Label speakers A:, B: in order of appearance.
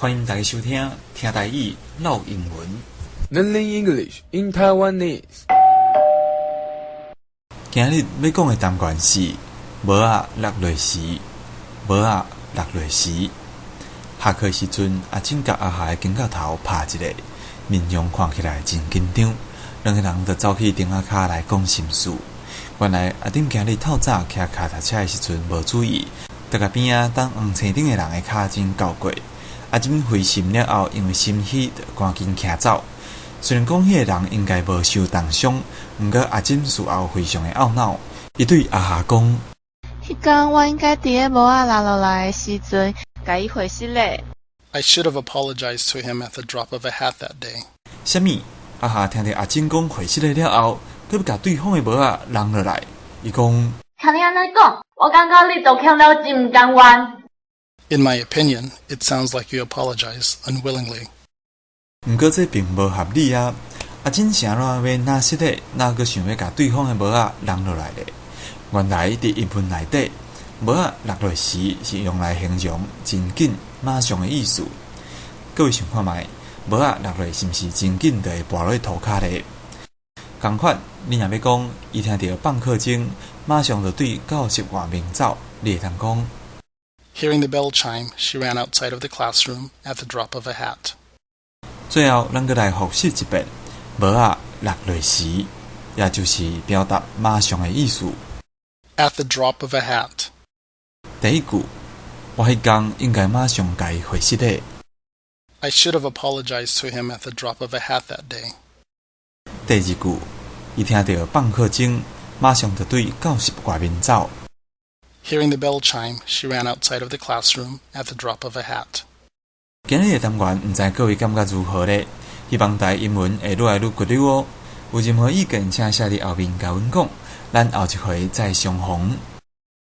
A: 欢迎大家收听听台语唠英文。
B: Learning English in Taiwanese。
A: 今日要讲的单元是帽仔落落时，帽仔落落时。下课时阵，阿珍甲阿海肩胛头拍一个，面容看起来真紧张，两个人就走去顶仔骹来讲心事。原来阿珍今日透早骑脚踏车的时阵无注意，就甲边仔等红青顶的人的脚真交过。阿珍灰心了后，因为心虚，就赶紧骑走。虽然讲迄个人应该无受重伤，毋过阿珍事后非常的懊恼。伊对阿夏讲：
C: 迄天我应该伫个帽仔落落来的时阵，甲伊回失礼。
D: I should have apologized to him at the drop of a hat that day.
A: 什么？阿夏听到阿珍讲回失礼了后，佮要甲对方的帽仔扔落来。伊讲：
E: 听你安尼讲，我感觉你做欠了真唔甘愿。
D: In my opinion, it sounds like you apologize unwillingly.
A: 毋过这并无合理啊！阿珍是安怎要拿失礼，哪个想要甲对方的帽仔扔落来咧？原来伫英文内底，帽仔落落时是用来形容真紧、马上的意思。各位想看卖，帽仔落落是毋是真紧就会跋落涂骹咧？同款，你若要讲，伊听到放课钟，马上就对教室外面走，你会通讲。
D: Hearing the bell chime, she ran outside of the classroom at the drop of a hat.
A: 最后，咱搁来复习一遍，帽仔落落时，也就是表达马上的意思。
D: At the drop of a hat.
A: 第一句，我迄天应该马上甲伊回失礼。
D: I should have apologized to him at the drop of a hat that day.
A: 第二句，伊听到放课钟，马上就对教室外面走。
D: Hearing the bell chime, she ran outside of the classroom at the drop of a hat.
A: 今日的单元，毋知各位感觉如何呢？希望大家英文会愈来愈骨溜哦。有任何意见，请写伫后面甲阮讲，咱后一回再相逢。